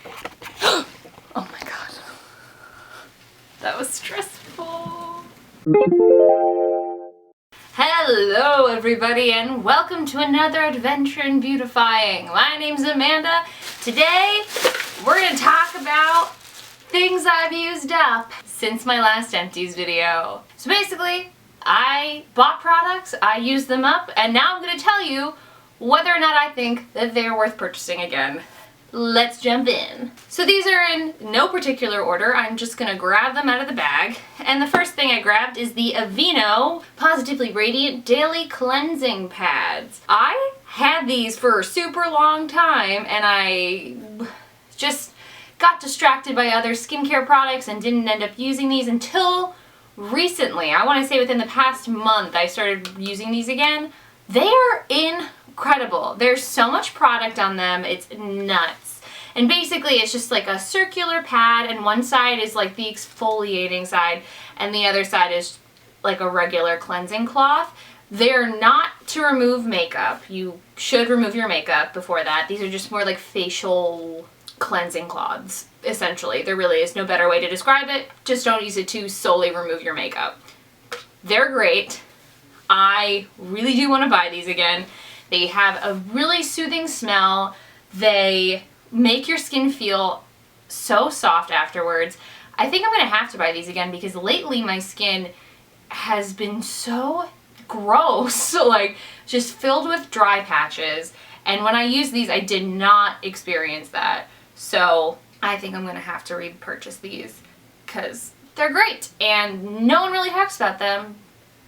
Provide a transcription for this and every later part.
Oh my god. That was stressful. Hello everybody and welcome to another adventure in beautifying. My name's Amanda. Today we're going to talk about things I've used up since my last empties video. So basically, I bought products, I used them up, and now I'm going to tell you whether or not I think that they're worth purchasing again. Let's jump in. So these are in no particular order. I'm just gonna grab them out of the bag. And the first thing I grabbed is the Aveeno Positively Radiant Daily Cleansing Pads. I had these for a super long time and I just got distracted by other skincare products and didn't end up using these until recently. I want to say within the past month I started using these again. They are incredible. There's so much product on them, it's nuts. And basically it's just like a circular pad and one side is like the exfoliating side and the other side is like a regular cleansing cloth. They're not to remove makeup. You should remove your makeup before that. These are just more like facial cleansing cloths, essentially. There really is no better way to describe it. Just don't use it to solely remove your makeup. They're great. I really do want to buy these again. They have a really soothing smell. They make your skin feel so soft afterwards. I think I'm going to have to buy these again because lately my skin has been so gross, like just filled with dry patches. And when I used these, I did not experience that. So I think I'm going to have to repurchase these because they're great and no one really talks about them.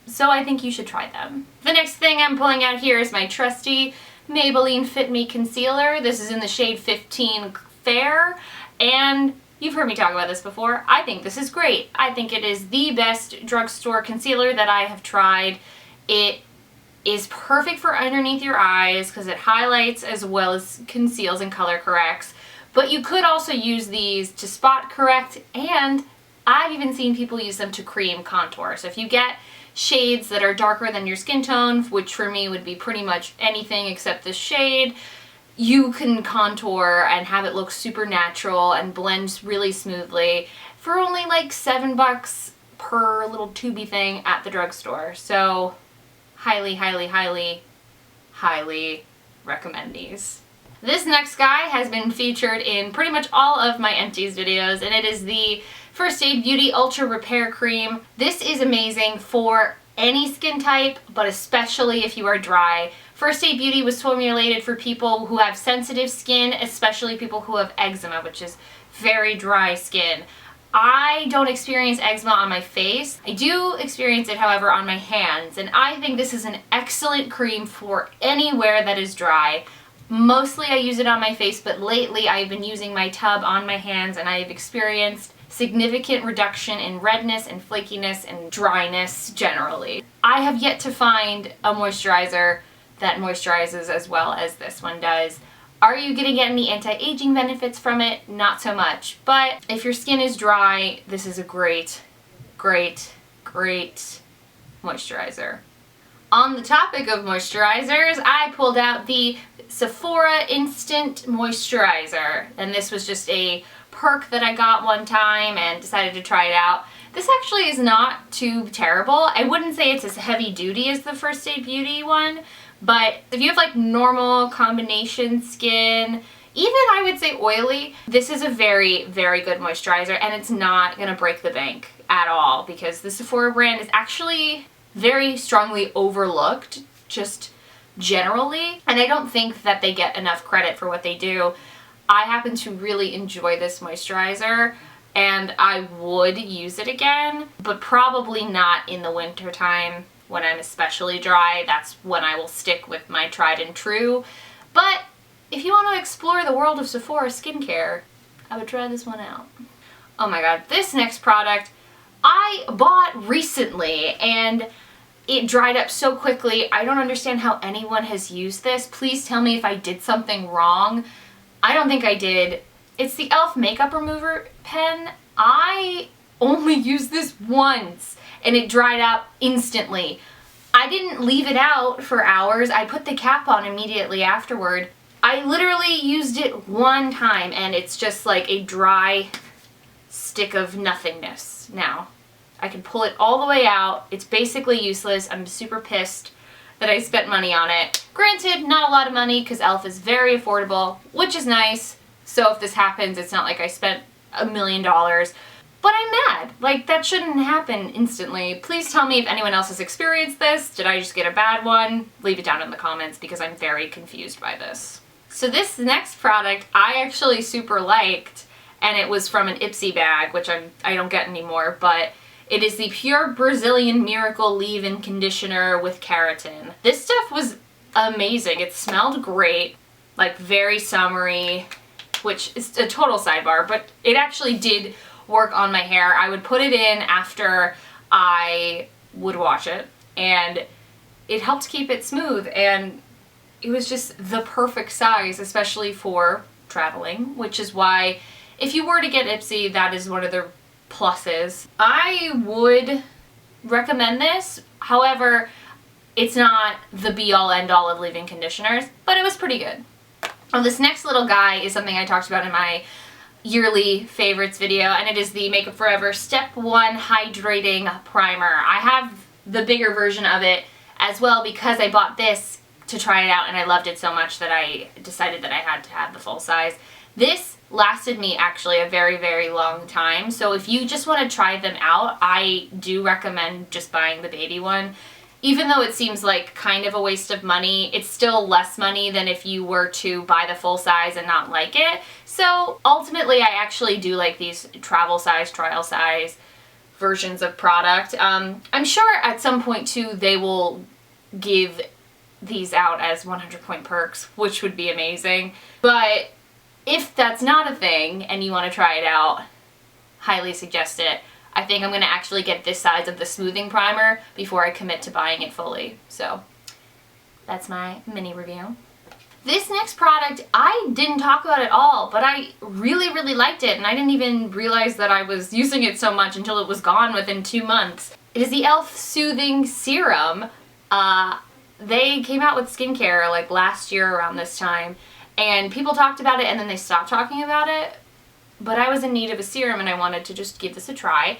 So I think you should try them. The next thing I'm pulling out here is my trusty Maybelline Fit Me Concealer. This is in the shade 15 Fair, and you've heard me talk about this before. I think this is great. I think it is the best drugstore concealer that I have tried. It is perfect for underneath your eyes because it highlights as well as conceals and color corrects. But you could also use these to spot correct, and I've even seen people use them to cream contour. So if you get shades that are darker than your skin tone, which for me would be pretty much anything except this shade, you can contour and have it look super natural and blend really smoothly for only like $7 per little tubey thing at the drugstore. So highly, highly, highly, highly recommend these. This next guy has been featured in pretty much all of my empties videos, and it is the First Aid Beauty Ultra Repair Cream. This is amazing for any skin type, but especially if you are dry. First Aid Beauty was formulated for people who have sensitive skin, especially people who have eczema, which is very dry skin. I don't experience eczema on my face. I do experience it, however, on my hands, and I think this is an excellent cream for anywhere that is dry. Mostly I use it on my face, but lately I've been using my tub on my hands and I've experienced significant reduction in redness and flakiness and dryness generally. I have yet to find a moisturizer that moisturizes as well as this one does. Are you going to get any anti-aging benefits from it? Not so much. But if your skin is dry, this is a great, great, great moisturizer. On the topic of moisturizers, I pulled out the Sephora Instant Moisturizer, and this was just a perk that I got one time and decided to try it out. This actually is not too terrible. I wouldn't say it's as heavy duty as the First Aid Beauty one, but if you have like normal combination skin, even I would say oily, this is a very, very good moisturizer, and it's not gonna break the bank at all because the Sephora brand is actually very strongly overlooked, just generally, and I don't think that they get enough credit for what they do. I happen to really enjoy this moisturizer and I would use it again, but probably not in the winter time when I'm especially dry. That's when I will stick with my tried and true. But if you want to explore the world of Sephora skincare, I would try this one out. Oh my god, this next product I bought recently and it dried up so quickly. I don't understand how anyone has used this. Please tell me if I did something wrong. I don't think I did. It's the e.l.f. Makeup Remover Pen. I only used this once and it dried out instantly. I didn't leave it out for hours. I put the cap on immediately afterward I literally used it one time and it's just like a dry stick of nothingness now. I can pull it all the way out. It's basically useless. I'm super pissed that I spent money on it. Granted, not a lot of money because e.l.f. is very affordable, which is nice. So if this happens, it's not like I spent $1 million. But I'm mad. Like, that shouldn't happen instantly. Please tell me if anyone else has experienced this. Did I just get a bad one? Leave it down in the comments because I'm very confused by this. So this next product I actually super liked, and it was from an Ipsy bag, which I don't get anymore, but it is the Pure Brazilian Miracle Leave-In Conditioner with Keratin. This stuff was amazing. It smelled great, like very summery, which is a total sidebar, but it actually did work on my hair. I would put it in after I would wash it, and it helped keep it smooth, and it was just the perfect size, especially for traveling, which is why if you were to get Ipsy, that is one of the pluses. I would recommend this. However, it's not the be-all end-all of leave-in conditioners, but it was pretty good. Well, this next little guy is something I talked about in my yearly favorites video, and it is the Makeup Forever Step 1 Hydrating Primer. I have the bigger version of it as well because I bought this to try it out and I loved it so much that I decided that I had to have the full size. This lasted me actually a very, very long time, so if you just want to try them out, I do recommend just buying the baby one. Even though it seems like kind of a waste of money, it's still less money than if you were to buy the full size and not like it. So ultimately, I actually do like these travel size, trial size versions of product. I'm sure at some point too, they will give these out as 100-point perks, which would be amazing. But if that's not a thing and you want to try it out, highly suggest it. I think I'm going to actually get this size of the smoothing primer before I commit to buying it fully. So that's my mini review. This next product I didn't talk about at all, but I really, really liked it, and I didn't even realize that I was using it so much until it was gone within 2 months. It is the e.l.f. Soothing Serum. They came out with skincare like last year around this time, and people talked about it and then they stopped talking about it. But I was in need of a serum and I wanted to just give this a try.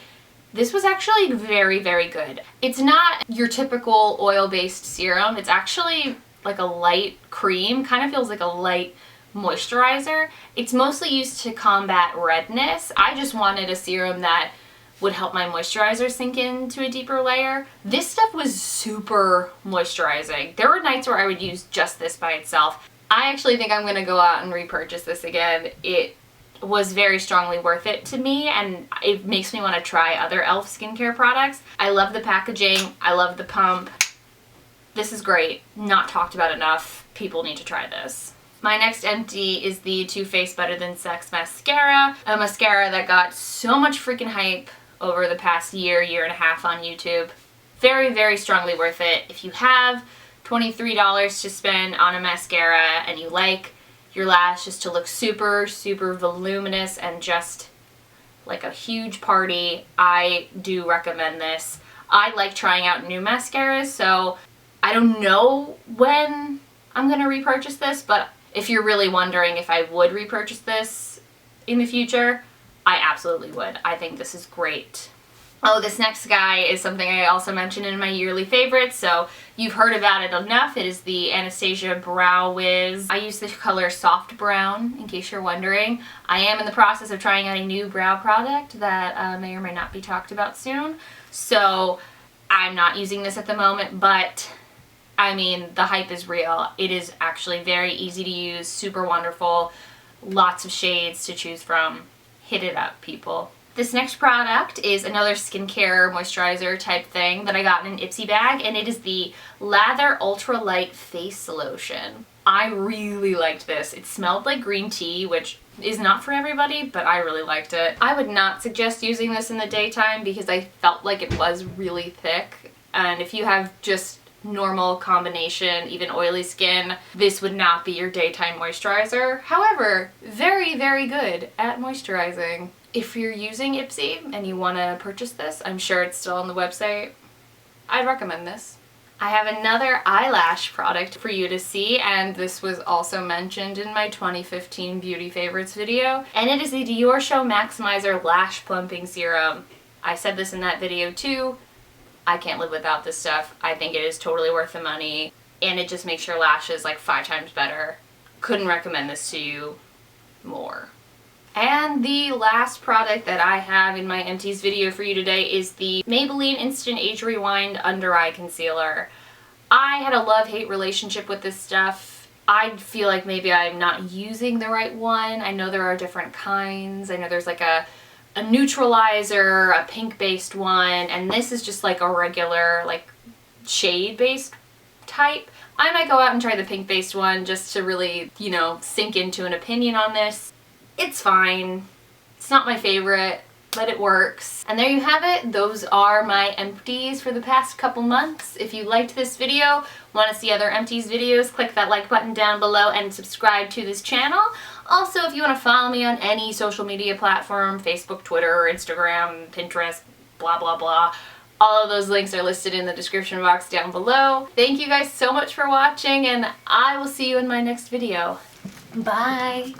This was actually very, very good. It's not your typical oil-based serum. It's actually like a light cream, kind of feels like a light moisturizer. It's mostly used to combat redness. I just wanted a serum that would help my moisturizer sink into a deeper layer. This stuff was super moisturizing. There were nights where I would use just this by itself. I actually think I'm gonna go out and repurchase this again. It was very strongly worth it to me, and it makes me want to try other e.l.f. skincare products. I love the packaging. I love the pump. This is great. Not talked about enough. People need to try this. My next empty is the Too Faced Better Than Sex Mascara, a mascara that got so much freaking hype over the past year, year and a half on YouTube. Very, very strongly worth it. If you have $23 to spend on a mascara and you like your lashes to look super, super voluminous and just like a huge party, I do recommend this. I like trying out new mascaras, so I don't know when I'm gonna repurchase this, but if you're really wondering if I would repurchase this in the future, I absolutely would. I think this is great. Oh, this next guy is something I also mentioned in my yearly favorites, so you've heard about it enough. It is the Anastasia Brow Wiz. I use the color Soft Brown, in case you're wondering. I am in the process of trying out a new brow product that may or may not be talked about soon, so I'm not using this at the moment, but I mean, the hype is real. It is actually very easy to use, super wonderful, lots of shades to choose from. Hit it up, people. This next product is another skincare moisturizer type thing that I got in an Ipsy bag, and it is the Lather Ultra Light Face Lotion. I really liked this. It smelled like green tea, which is not for everybody, but I really liked it. I would not suggest using this in the daytime because I felt like it was really thick, and if you have just normal combination, even oily skin, this would not be your daytime moisturizer. However, very, very good at moisturizing. If you're using Ipsy and you want to purchase this, I'm sure it's still on the website, I'd recommend this. I have another eyelash product for you to see, and this was also mentioned in my 2015 Beauty Favorites video, and it is the Dior Show Maximizer Lash Plumping Serum. I said this in that video too. I can't live without this stuff. I think it is totally worth the money, and it just makes your lashes like 5 times better. Couldn't recommend this to you more. And the last product that I have in my empties video for you today is the Maybelline Instant Age Rewind Under Eye Concealer. I had a love-hate relationship with this stuff. I feel like maybe I'm not using the right one. I know there are different kinds. I know there's like a neutralizer, a pink-based one, and this is just like a regular like shade-based type. I might go out and try the pink-based one just to really, you know, sink into an opinion on this. It's fine. It's not my favorite, but it works. And there you have it. Those are my empties for the past couple months. If you liked this video, want to see other empties videos, click that like button down below and subscribe to this channel. Also, if you want to follow me on any social media platform, Facebook, Twitter, Instagram, Pinterest, blah blah blah, all of those links are listed in the description box down below. Thank you guys so much for watching, and I will see you in my next video. Bye!